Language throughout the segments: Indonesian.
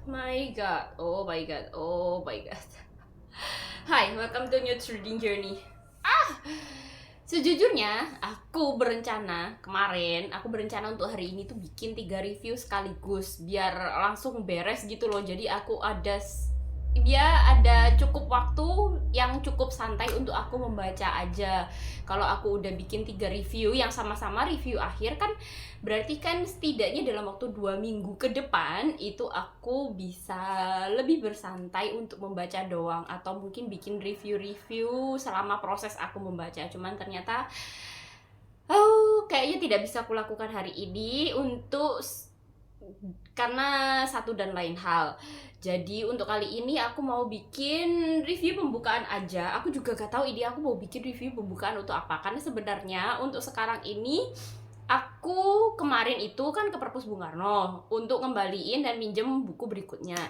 My God, oh my God, oh my God. Hai, welcome to New Trading Journey. Sejujurnya, aku berencana untuk hari ini tuh bikin 3 review sekaligus biar langsung beres gitu loh. Jadi aku ada cukup waktu yang cukup santai untuk aku membaca aja. Kalau aku udah bikin 3 review yang sama-sama review akhir kan berarti kan setidaknya dalam waktu 2 minggu ke depan itu aku bisa lebih bersantai untuk membaca doang, atau mungkin bikin review-review selama proses aku membaca. Cuman ternyata kayaknya tidak bisa aku lakukan hari ini karena satu dan lain hal. Jadi untuk kali ini aku mau bikin review pembukaan aja. Aku juga gak tahu ide aku mau bikin review pembukaan untuk apa. Karena sebenarnya untuk sekarang ini aku kemarin itu kan ke Perpus Bung Karno untuk ngembaliin dan minjem buku berikutnya.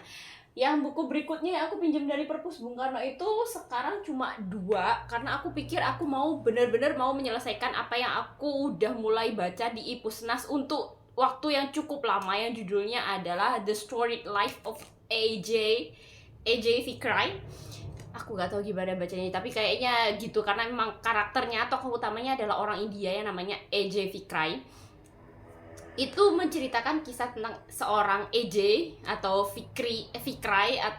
Yang buku berikutnya yang aku pinjam dari Perpus Bung Karno itu sekarang cuma 2, karena aku pikir aku mau bener-bener mau menyelesaikan apa yang aku udah mulai baca di Ipusnas untuk waktu yang cukup lama, yang judulnya adalah The Storied Life of AJ Fikry. Aku gak tahu gimana bacanya, tapi kayaknya gitu karena memang karakternya, tokoh utamanya adalah orang India yang namanya AJ Fikry. Itu menceritakan kisah tentang seorang AJ atau Fikry,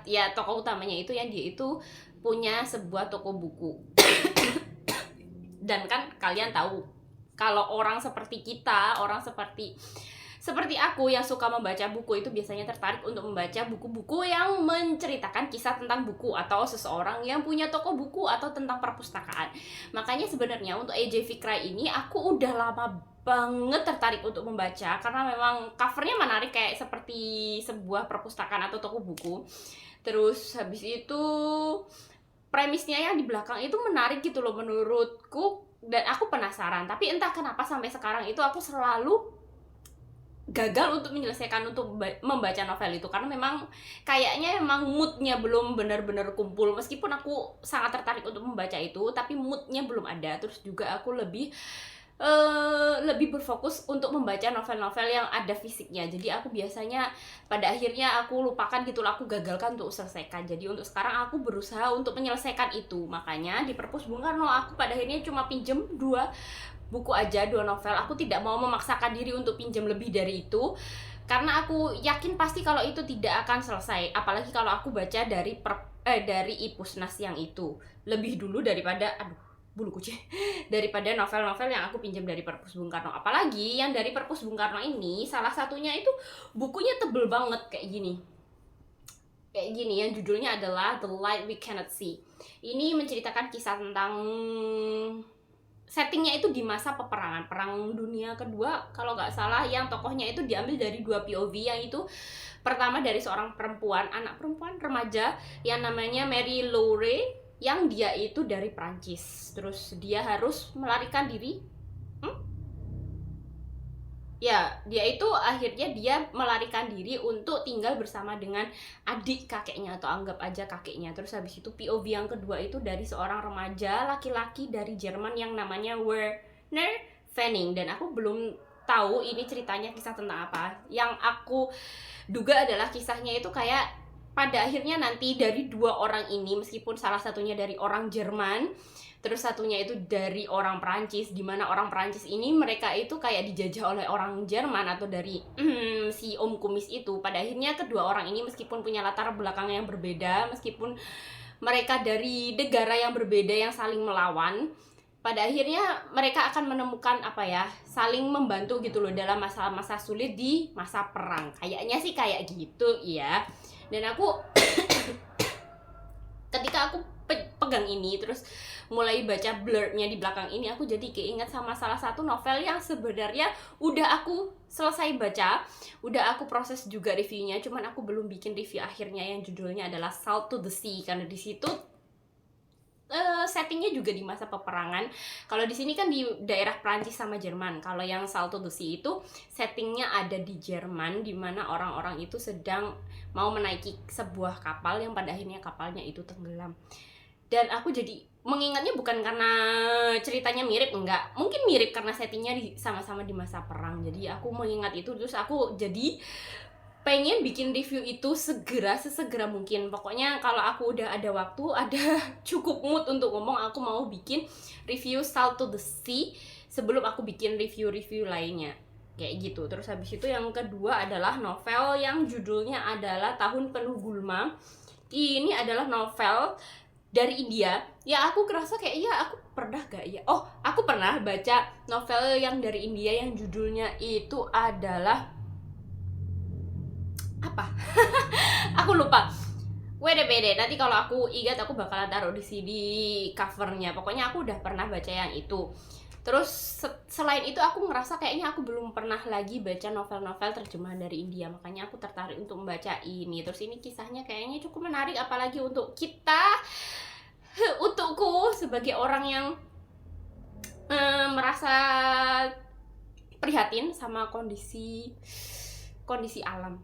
ya tokoh utamanya itu yang dia itu punya sebuah toko buku. Dan kan kalian tahu kalau orang seperti kita, orang seperti aku yang suka membaca buku itu biasanya tertarik untuk membaca buku-buku yang menceritakan kisah tentang buku atau seseorang yang punya toko buku atau tentang perpustakaan. Makanya sebenarnya untuk AJ Fikry ini aku udah lama banget tertarik untuk membaca karena memang covernya menarik, kayak seperti sebuah perpustakaan atau toko buku. Terus habis itu premisnya yang di belakang itu menarik gitu loh menurutku, dan aku penasaran. Tapi entah kenapa sampai sekarang itu aku selalu gagal untuk menyelesaikan untuk membaca novel itu, karena memang kayaknya memang moodnya belum benar-benar kumpul. Meskipun aku sangat tertarik untuk membaca itu, tapi moodnya belum ada. Terus juga aku lebih berfokus untuk membaca novel-novel yang ada fisiknya. Jadi aku biasanya pada akhirnya aku lupakan gitu, aku gagalkan untuk selesaikan. Jadi untuk sekarang aku berusaha untuk menyelesaikan itu. Makanya di Perpus Bung Karno aku pada akhirnya cuma pinjem 2 buku aja, 2 novel. Aku tidak mau memaksakan diri untuk pinjam lebih dari itu karena aku yakin pasti kalau itu tidak akan selesai, apalagi kalau aku baca dari Ipusnas yang itu lebih dulu daripada bulu kucing daripada novel-novel yang aku pinjam dari Perpus Bung Karno. Apalagi yang dari Perpus Bung Karno ini salah satunya itu bukunya tebel banget kayak gini, yang judulnya adalah The Light We Cannot See. Ini menceritakan kisah tentang, settingnya itu di masa peperangan Perang Dunia Kedua kalau nggak salah, yang tokohnya itu diambil dari 2 POV, yang itu pertama dari seorang anak perempuan remaja yang namanya Mary Laure, yang dia itu dari Prancis. Terus dia harus melarikan diri. Ya, dia itu akhirnya dia melarikan diri untuk tinggal bersama dengan adik kakeknya, atau anggap aja kakeknya. Terus habis itu POV yang kedua itu dari seorang remaja laki-laki dari Jerman yang namanya Werner Fenning. Dan aku belum tahu ini ceritanya kisah tentang apa. Yang aku duga adalah kisahnya itu kayak pada akhirnya nanti dari 2 orang ini, meskipun salah satunya dari orang Jerman, terus satunya itu dari orang Perancis, dimana orang Perancis ini mereka itu kayak dijajah oleh orang Jerman atau dari si Om Kumis itu. Pada akhirnya kedua orang ini meskipun punya latar belakang yang berbeda, meskipun mereka dari negara yang berbeda yang saling melawan, pada akhirnya mereka akan menemukan saling membantu gitu loh dalam masa-masa sulit di masa perang. Kayaknya sih kayak gitu ya. Dan aku ketika aku pegang ini terus mulai baca blurbnya di belakang ini, aku jadi keinget sama salah satu novel yang sebenarnya udah aku selesai baca, udah aku proses juga reviewnya, cuman aku belum bikin review akhirnya, yang judulnya adalah Salt to the Sea. Karena di situ settingnya juga di masa peperangan. Kalau di sini kan di daerah Prancis sama Jerman. Kalau yang Salt to the Sea itu settingnya ada di Jerman, di mana orang-orang itu sedang mau menaiki sebuah kapal yang pada akhirnya kapalnya itu tenggelam. Dan aku jadi mengingatnya bukan karena ceritanya mirip, enggak. Mungkin mirip karena settingnya sama-sama di masa perang. Jadi aku mengingat itu, terus aku jadi pengen bikin review itu sesegera mungkin. Pokoknya kalau aku udah ada waktu, ada cukup mood untuk ngomong, aku mau bikin review Salt to the Sea sebelum aku bikin review-review lainnya. Kayak gitu. Terus habis itu yang kedua adalah novel yang judulnya adalah Tahun Penuh Gulma. Ini adalah novel dari India. Ya aku kerasa kayak ya aku pernah gak ya? Oh, aku pernah baca novel yang dari India yang judulnya itu adalah apa? Aku lupa. Wait a minute, nanti kalau aku ingat aku bakalan taruh di sini covernya. Pokoknya aku udah pernah baca yang itu. Terus selain itu aku ngerasa kayaknya aku belum pernah lagi baca novel-novel terjemahan dari India. Makanya aku tertarik untuk membaca ini. Terus ini kisahnya kayaknya cukup menarik, apalagi untuk kita, untukku sebagai orang yang merasa prihatin sama kondisi alam.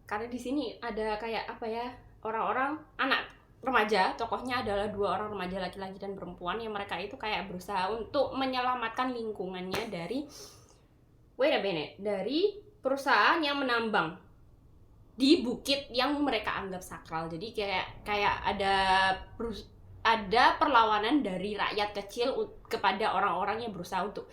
Karena di sini ada kayak apa ya, orang-orang anak remaja, tokohnya adalah 2 orang remaja laki-laki dan perempuan yang mereka itu kayak berusaha untuk menyelamatkan lingkungannya dari dari perusahaan yang menambang di bukit yang mereka anggap sakral. Jadi kayak ada perlawanan dari rakyat kecil kepada orang-orang yang berusaha untuk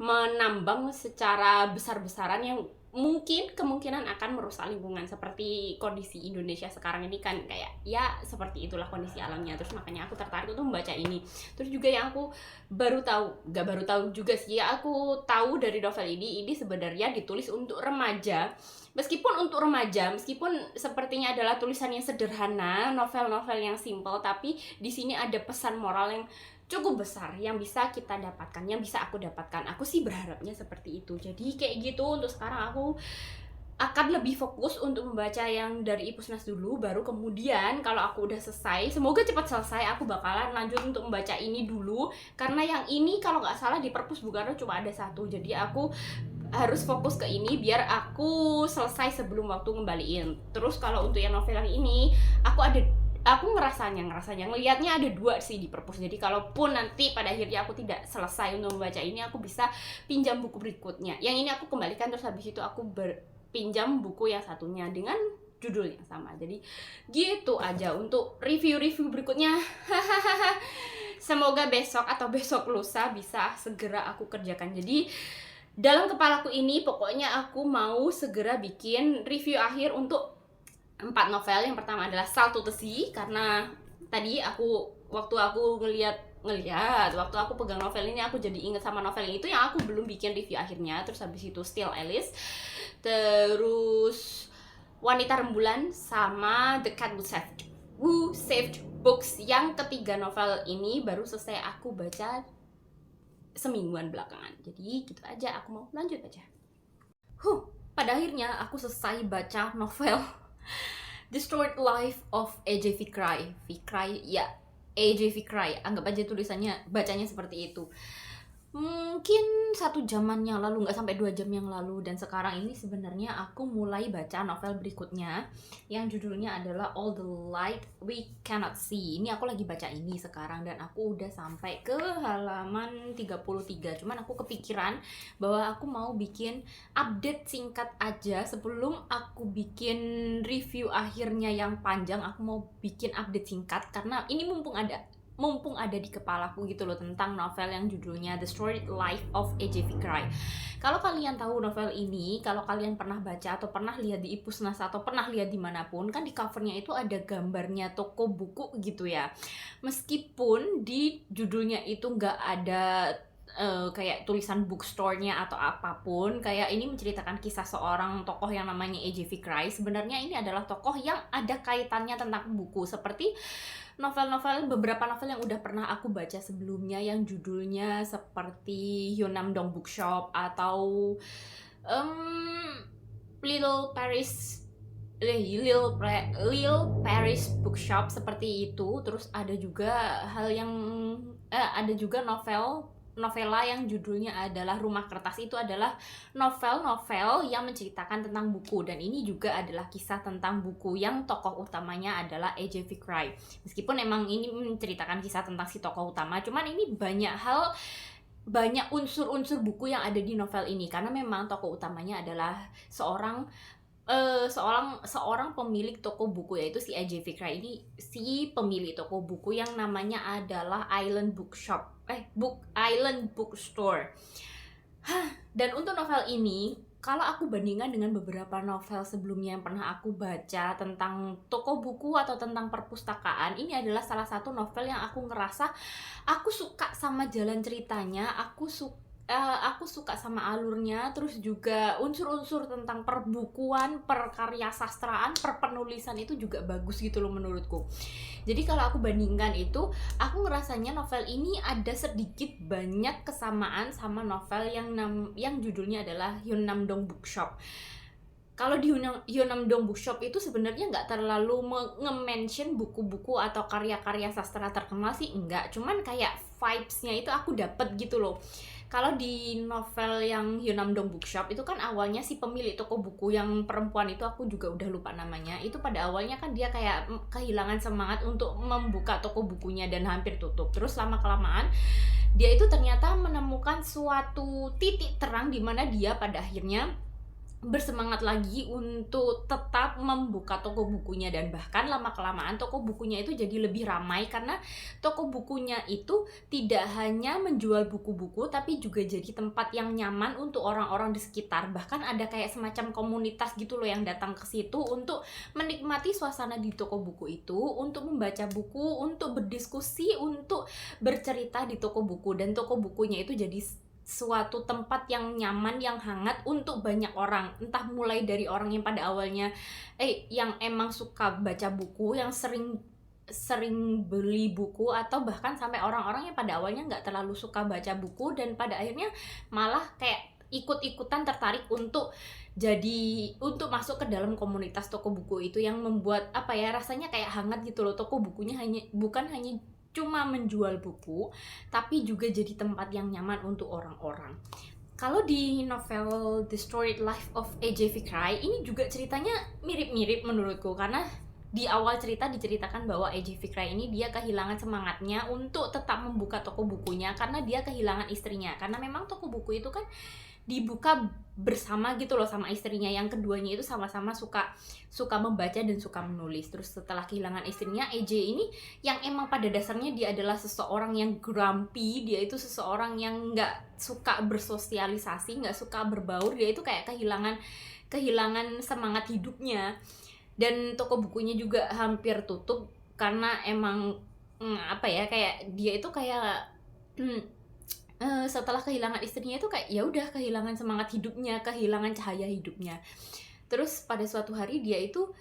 menambang secara besar-besaran yang mungkin kemungkinan akan merusak lingkungan, seperti kondisi Indonesia sekarang ini kan kayak ya seperti itulah kondisi alamnya. Terus makanya aku tertarik untuk membaca ini. Terus juga yang aku baru tahu juga sih, aku tahu dari novel ini sebenarnya ditulis untuk remaja. Meskipun sepertinya adalah tulisan yang sederhana, novel-novel yang simple, tapi di sini ada pesan moral yang cukup besar yang bisa kita dapatkan, yang bisa aku dapatkan. Aku sih berharapnya seperti itu. Jadi kayak gitu, untuk sekarang aku akan lebih fokus untuk membaca yang dari Ipusnas dulu, baru kemudian kalau aku udah selesai, semoga cepat selesai, aku bakalan lanjut untuk membaca ini dulu. Karena yang ini kalau nggak salah di perpus bukannya cuma ada 1, jadi aku harus fokus ke ini biar aku selesai sebelum waktu ngembaliin. Terus kalau untuk yang novel yang ini, aku ngerasanya ngelihatnya ada 2 sih di perpus. Jadi kalaupun nanti pada akhirnya aku tidak selesai untuk membaca ini, aku bisa pinjam buku berikutnya. Yang ini aku kembalikan, terus habis itu aku pinjam buku yang satunya dengan judul yang sama. Jadi gitu aja untuk review-review berikutnya. Semoga besok atau besok lusa bisa segera aku kerjakan. Jadi dalam kepalaku ini pokoknya aku mau segera bikin review akhir untuk 4 novel. Yang pertama adalah Salt to the Sea, karena tadi waktu aku pegang novel ini, aku jadi inget sama novel itu yang aku belum bikin review akhirnya. Terus habis itu Still Alice, terus Wanita Rembulan, sama The Cat Who Saved Books. Yang ketiga novel ini baru selesai aku baca semingguan belakangan. Jadi gitu aja, aku mau lanjut aja. Pada akhirnya aku selesai baca novel Destroyed Life of A.J. Fikry. A.J. Fikry. Anggap aja tulisannya, bacanya seperti itu. Mungkin 1 jaman yang lalu, nggak sampai 2 jam yang lalu. Dan sekarang ini sebenarnya aku mulai baca novel berikutnya yang judulnya adalah All the Light We Cannot See. Ini aku lagi baca ini sekarang dan aku udah sampai ke halaman 33. Cuman aku kepikiran bahwa aku mau bikin update singkat aja sebelum aku bikin review akhirnya yang panjang. Aku mau bikin update singkat karena ini mumpung ada di kepalaku gitu loh, tentang novel yang judulnya The Destroyed Life of A.J. Fikry. Kalau kalian tahu novel ini, kalau kalian pernah baca atau pernah lihat di Ipusnas atau pernah lihat dimanapun, kan di covernya itu ada gambarnya toko buku gitu ya. Meskipun di judulnya itu nggak ada kayak tulisan bookstore-nya atau apapun, kayak ini menceritakan kisah seorang tokoh yang namanya A.J. Fikry. Sebenarnya ini adalah tokoh yang ada kaitannya tentang buku, seperti beberapa novel yang udah pernah aku baca sebelumnya yang judulnya seperti Hyunam-dong Bookshop atau Little Paris Bookshop, seperti itu. Terus ada juga novela yang judulnya adalah Rumah Kertas. Itu adalah novel yang menceritakan tentang buku, dan ini juga adalah kisah tentang buku yang tokoh utamanya adalah A.J. Fikry. Meskipun emang ini menceritakan kisah tentang si tokoh utama, cuman ini banyak unsur-unsur buku yang ada di novel ini, karena memang tokoh utamanya adalah seorang seorang pemilik toko buku, yaitu si AJ Fikra ini, si pemilik toko buku yang namanya adalah Island Island Bookstore. Dan untuk novel ini, kalau aku bandingkan dengan beberapa novel sebelumnya yang pernah aku baca tentang toko buku atau tentang perpustakaan, ini adalah salah satu novel yang aku ngerasa aku suka sama jalan ceritanya, aku suka sama alurnya, terus juga unsur-unsur tentang perbukuan, perkarya sastraan, perpenulisan itu juga bagus gitu loh menurutku. Jadi kalau aku bandingkan itu, aku ngerasanya novel ini ada sedikit banyak kesamaan sama novel yang judulnya adalah Hyunam-dong Bookshop. Kalau di Hyunam-dong Bookshop itu sebenarnya nggak terlalu nge-mention buku-buku atau karya-karya sastra terkenal sih, enggak. Cuman kayak vibes-nya itu aku dapet gitu loh. Kalau di novel yang Hyunam-dong Bookshop itu kan awalnya si pemilik toko buku yang perempuan itu, aku juga udah lupa namanya, itu pada awalnya kan dia kayak kehilangan semangat untuk membuka toko bukunya dan hampir tutup. Terus lama-kelamaan dia itu ternyata menemukan suatu titik terang di mana dia pada akhirnya bersemangat lagi untuk tetap membuka toko bukunya, dan bahkan lama-kelamaan toko bukunya itu jadi lebih ramai karena toko bukunya itu tidak hanya menjual buku-buku tapi juga jadi tempat yang nyaman untuk orang-orang di sekitar. Bahkan ada kayak semacam komunitas gitu loh yang datang ke situ untuk menikmati suasana di toko buku itu, untuk membaca buku, untuk berdiskusi, untuk bercerita di toko buku. Dan toko bukunya itu jadi suatu tempat yang nyaman, yang hangat untuk banyak orang, entah mulai dari orang yang pada awalnya yang emang suka baca buku, yang sering beli buku, atau bahkan sampai orang-orang yang pada awalnya nggak terlalu suka baca buku dan pada akhirnya malah kayak ikut-ikutan tertarik untuk masuk ke dalam komunitas toko buku itu, yang membuat rasanya kayak hangat gitu loh. Toko bukunya bukan hanya cuma menjual buku, tapi juga jadi tempat yang nyaman untuk orang-orang. Kalau di novel The Storied Life of AJ Fikrai ini juga ceritanya mirip-mirip menurutku, karena di awal cerita diceritakan bahwa AJ Fikrai ini dia kehilangan semangatnya untuk tetap membuka toko bukunya karena dia kehilangan istrinya. Karena memang toko buku itu kan dibuka bersama gitu loh sama istrinya, yang keduanya itu sama-sama suka membaca dan suka menulis. Terus setelah kehilangan istrinya, AJ ini yang emang pada dasarnya dia adalah seseorang yang grumpy, dia itu seseorang yang nggak suka bersosialisasi, nggak suka berbaur, dia itu kayak kehilangan semangat hidupnya. Dan toko bukunya juga hampir tutup karena emang kayak dia itu kayak setelah kehilangan istrinya itu kayak ya udah kehilangan semangat hidupnya, kehilangan cahaya hidupnya. Terus pada suatu hari dia itu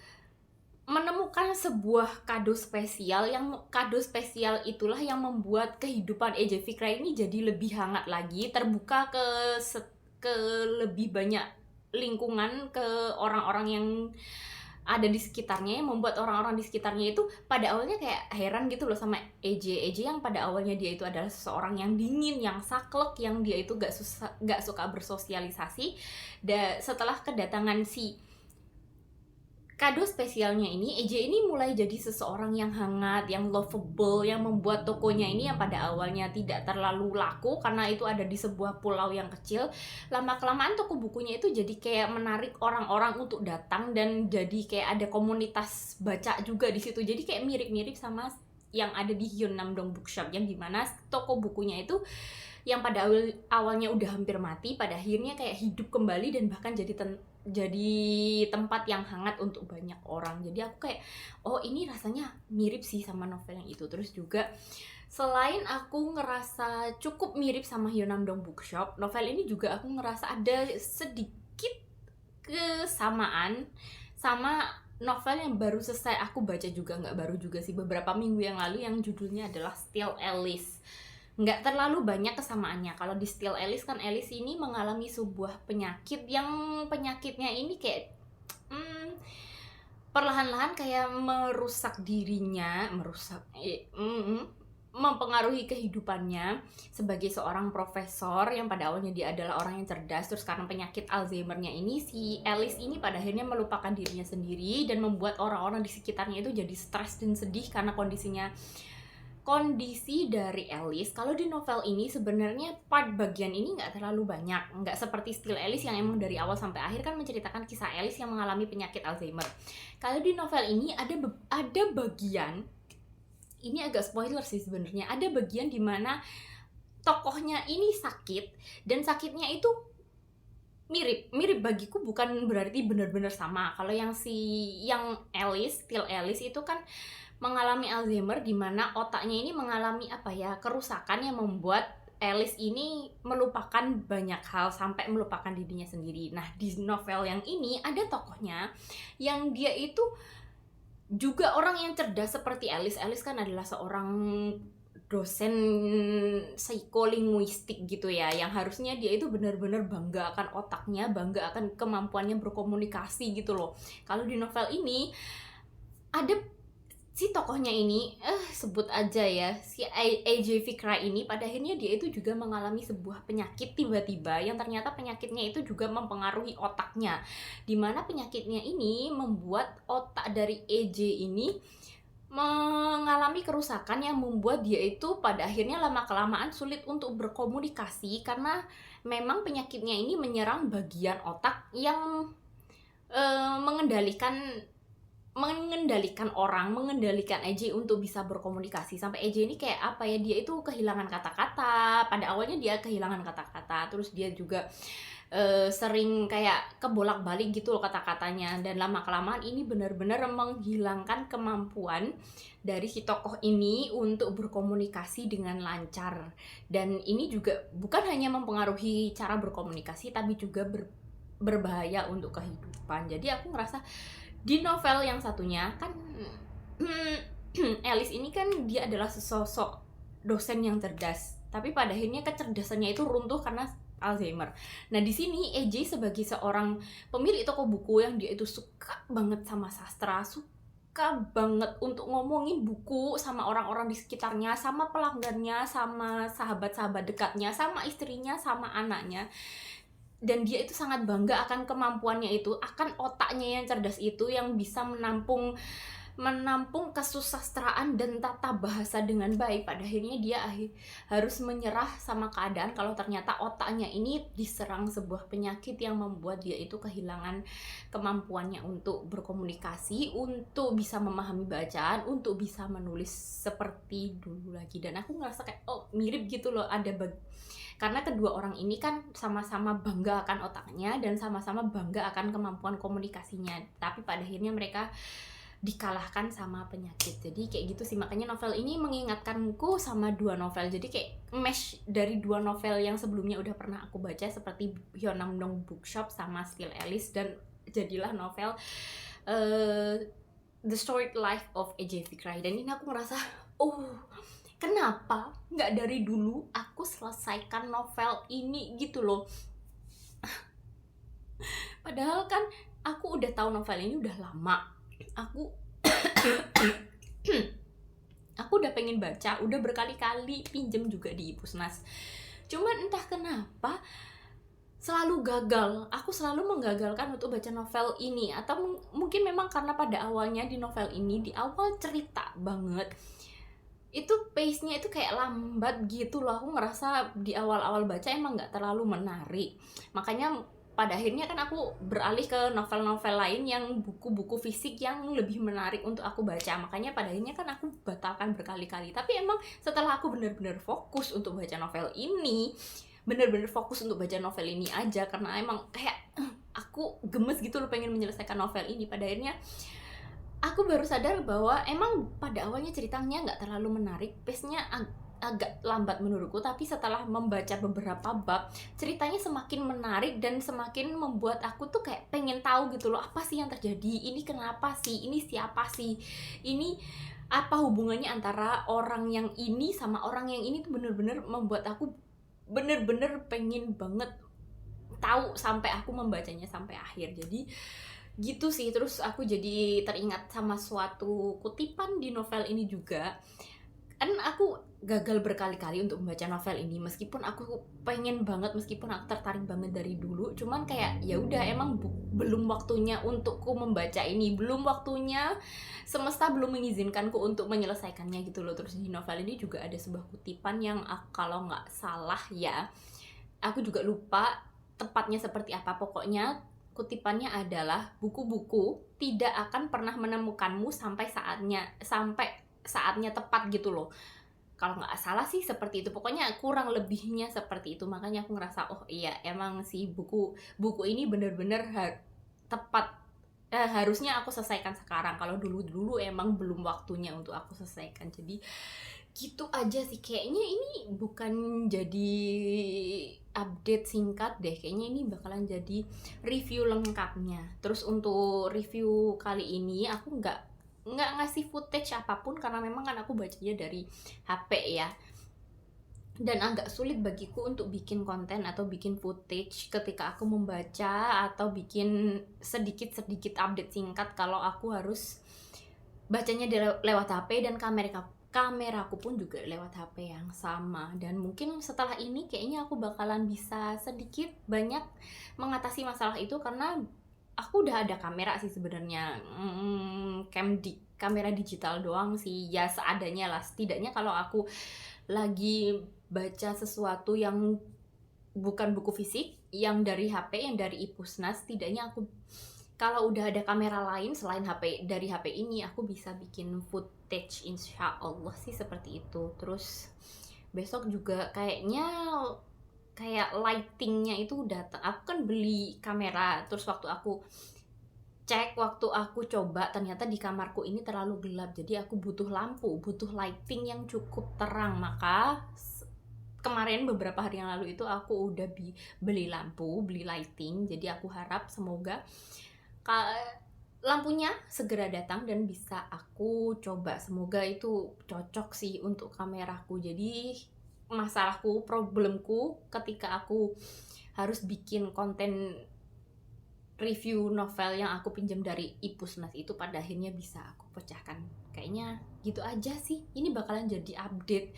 menemukan sebuah kado spesial, yang kado spesial itulah yang membuat kehidupan AJ Fikra ini jadi lebih hangat lagi, terbuka ke lebih banyak lingkungan, ke orang-orang yang ada di sekitarnya, yang membuat orang-orang di sekitarnya itu pada awalnya kayak heran gitu loh sama AJ yang pada awalnya dia itu adalah seseorang yang dingin, yang saklek, yang dia itu gak suka bersosialisasi. Dan setelah kedatangan si kado spesialnya ini, AJ ini mulai jadi seseorang yang hangat, yang lovable, yang membuat tokonya ini yang pada awalnya tidak terlalu laku karena itu ada di sebuah pulau yang kecil, lama-kelamaan toko bukunya itu jadi kayak menarik orang-orang untuk datang, dan jadi kayak ada komunitas baca juga di situ. Jadi kayak mirip-mirip sama yang ada di Hyunam-dong Bookshop, yang dimana toko bukunya itu yang pada awalnya udah hampir mati, pada akhirnya kayak hidup kembali dan bahkan jadi tempat yang hangat untuk banyak orang. Jadi aku kayak, oh ini rasanya mirip sih sama novel yang itu. Terus juga selain aku ngerasa cukup mirip sama Hyunam-dong Bookshop, novel ini juga aku ngerasa ada sedikit kesamaan sama novel yang baru selesai aku baca juga, nggak baru juga sih, beberapa minggu yang lalu, yang judulnya adalah Still Alice. Nggak terlalu banyak kesamaannya. Kalau di Still Alice kan Alice ini mengalami sebuah penyakit, yang penyakitnya ini kayak perlahan-lahan kayak merusak dirinya, mempengaruhi kehidupannya sebagai seorang profesor yang pada awalnya dia adalah orang yang cerdas. Terus karena penyakit Alzheimer-nya ini, si Alice ini pada akhirnya melupakan dirinya sendiri dan membuat orang-orang di sekitarnya itu jadi stres dan sedih karena kondisinya kondisi dari Alice. Kalau di novel ini sebenarnya part bagian ini nggak terlalu banyak, nggak seperti Still Alice yang emang dari awal sampai akhir kan menceritakan kisah Alice yang mengalami penyakit Alzheimer. Kalau di novel ini ada bagian, ini agak spoiler sih sebenarnya, ada bagian dimana tokohnya ini sakit, dan sakitnya itu mirip bagiku, bukan berarti benar-benar sama. Kalau yang Alice, Still Alice itu kan mengalami Alzheimer, di mana otaknya ini mengalami kerusakan yang membuat Alice ini melupakan banyak hal sampai melupakan dirinya sendiri. Nah, di novel yang ini ada tokohnya yang dia itu juga orang yang cerdas seperti Alice. Alice kan adalah seorang dosen psikolinguistik gitu ya, yang harusnya dia itu benar-benar bangga akan otaknya, bangga akan kemampuannya berkomunikasi gitu loh. Kalau di novel ini ada si tokohnya ini, sebut aja ya, si AJ Fikra ini, pada akhirnya dia itu juga mengalami sebuah penyakit tiba-tiba, yang ternyata penyakitnya itu juga mempengaruhi otaknya, dimana penyakitnya ini membuat otak dari AJ ini mengalami kerusakan yang membuat dia itu pada akhirnya lama-kelamaan sulit untuk berkomunikasi, karena memang penyakitnya ini menyerang bagian otak yang mengendalikan orang, mengendalikan AJ untuk bisa berkomunikasi. Sampai AJ ini kayak dia itu kehilangan kata-kata. Pada awalnya dia kehilangan kata-kata, terus dia juga sering kayak kebolak-balik gitu loh kata-katanya, dan lama-kelamaan ini benar-benar menghilangkan kemampuan dari si tokoh ini untuk berkomunikasi dengan lancar. Dan ini juga bukan hanya mempengaruhi cara berkomunikasi, tapi juga berbahaya untuk kehidupan. Jadi aku ngerasa di novel yang satunya kan Alice ini kan dia adalah sesosok dosen yang cerdas, tapi pada akhirnya kecerdasannya itu runtuh karena Alzheimer. Nah, di sini AJ sebagai seorang pemilik toko buku yang dia itu suka banget sama sastra, suka banget untuk ngomongin buku sama orang-orang di sekitarnya, sama pelanggannya, sama sahabat-sahabat dekatnya, sama istrinya, sama anaknya. Dan dia itu sangat bangga akan kemampuannya itu, akan otaknya yang cerdas itu, yang bisa menampung kesusastraan dan tata bahasa dengan baik. Pada akhirnya dia harus menyerah sama keadaan kalau ternyata otaknya ini diserang sebuah penyakit yang membuat dia itu kehilangan kemampuannya untuk berkomunikasi, untuk bisa memahami bacaan, untuk bisa menulis seperti dulu lagi. Dan aku ngerasa kayak mirip gitu loh, karena kedua orang ini kan sama-sama bangga akan otaknya dan sama-sama bangga akan kemampuan komunikasinya, tapi pada akhirnya mereka dikalahkan sama penyakit. Jadi kayak gitu sih, makanya novel ini mengingatkanku sama dua novel. Jadi kayak mesh dari dua novel yang sebelumnya udah pernah aku baca, seperti Hyeonamdong Bookshop sama Still Alice, dan jadilah novel The Short Life of AJ Fikra. Dan ini aku ngerasa kenapa nggak dari dulu aku selesaikan novel ini gitu loh. Padahal kan aku udah tahu novel ini udah lama. Aku udah pengen baca, udah berkali-kali pinjem juga di Ipusnas. Cuman entah kenapa selalu gagal. Aku selalu menggagalkan untuk baca novel ini. Atau mungkin memang karena pada awalnya di novel ini, di awal cerita banget, itu pace-nya itu kayak lambat gitu loh. Aku ngerasa di awal-awal baca emang gak terlalu menarik. Makanya pada akhirnya kan aku beralih ke novel-novel lain yang buku-buku fisik yang lebih menarik untuk aku baca. Makanya pada akhirnya kan aku batalkan berkali-kali. Tapi emang setelah aku benar-benar fokus untuk baca novel ini, benar-benar fokus untuk baca novel ini aja, karena emang kayak aku gemes gitu loh pengen menyelesaikan novel ini. Pada akhirnya aku baru sadar bahwa emang pada awalnya ceritanya nggak terlalu menarik, pace-nya agak lambat menurutku, tapi setelah membaca beberapa bab, ceritanya semakin menarik dan semakin membuat aku tuh kayak pengen tahu gitu loh, apa sih yang terjadi, ini kenapa sih, ini siapa sih, ini apa hubungannya antara orang yang ini sama orang yang ini, tuh bener-bener membuat aku bener-bener pengen banget tahu sampai aku membacanya sampai akhir. Jadi gitu sih. Terus aku jadi teringat sama suatu kutipan di novel ini juga. Kan aku gagal berkali-kali untuk membaca novel ini, meskipun aku pengen banget, meskipun aku tertarik banget dari dulu, cuman kayak ya udah emang belum waktunya untukku membaca ini, belum waktunya, semesta belum mengizinkanku untuk menyelesaikannya gitu loh. Terus di novel ini juga ada sebuah kutipan yang kalau nggak salah ya, aku juga lupa tepatnya seperti apa, pokoknya kutipannya adalah buku-buku tidak akan pernah menemukanmu sampai saatnya tepat gitu loh. Kalau nggak salah sih seperti itu, pokoknya kurang lebihnya seperti itu. Makanya aku ngerasa oh iya emang sih buku buku ini bener-bener tepat, harusnya aku selesaikan sekarang. Kalau dulu emang belum waktunya untuk aku selesaikan. Jadi gitu aja sih, kayaknya ini bukan jadi update singkat deh, kayaknya ini bakalan jadi review lengkapnya. Terus untuk review kali ini aku nggak ngasih footage apapun karena memang kan aku bacanya dari HP ya, dan agak sulit bagiku untuk bikin konten atau bikin footage ketika aku membaca atau bikin sedikit-sedikit update singkat kalau aku harus bacanya lewat HP dan kameraku pun juga lewat HP yang sama. Dan mungkin setelah ini kayaknya aku bakalan bisa sedikit banyak mengatasi masalah itu karena aku udah ada kamera sih sebenarnya, kamera digital doang sih ya, seadanya lah. Setidaknya kalau aku lagi baca sesuatu yang bukan buku fisik, yang dari HP, yang dari Ipusnas, setidaknya aku kalau udah ada kamera lain selain dari HP ini, aku bisa bikin footage, insya Allah sih seperti itu. Terus besok juga kayaknya kayak lightingnya itu udah, aku kan beli kamera, terus waktu aku coba ternyata di kamarku ini terlalu gelap, jadi aku butuh lighting yang cukup terang. Maka kemarin beberapa hari yang lalu itu aku udah beli lighting, jadi aku harap semoga lampunya segera datang dan bisa aku coba. Semoga itu cocok sih untuk kameraku. Jadi problemku ketika aku harus bikin konten review novel yang aku pinjam dari Ipusnas itu pada akhirnya bisa aku pecahkan. Kayaknya gitu aja sih. Ini bakalan jadi update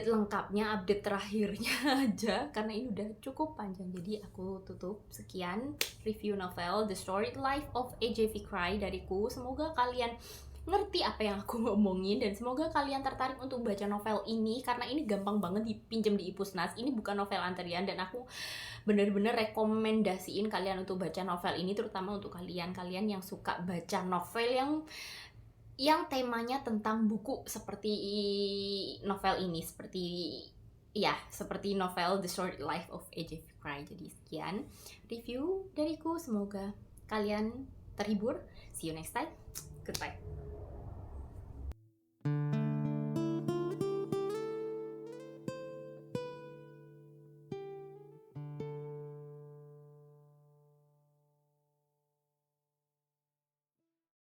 lengkapnya, update terakhirnya aja karena ini udah cukup panjang. Jadi aku tutup sekian review novel The Storied Life of A.J. Fikry dariku. Semoga kalian ngerti apa yang aku ngomongin dan semoga kalian tertarik untuk baca novel ini karena ini gampang banget dipinjam di Ipusnas. Ini bukan novel antrian dan aku bener-bener rekomendasiin kalian untuk baca novel ini, terutama untuk kalian yang suka baca novel yang temanya tentang buku seperti novel ini, seperti novel The Short Life of A.J. Fikry. Jadi sekian review dariku, semoga kalian terhibur. See you next time. Goodbye.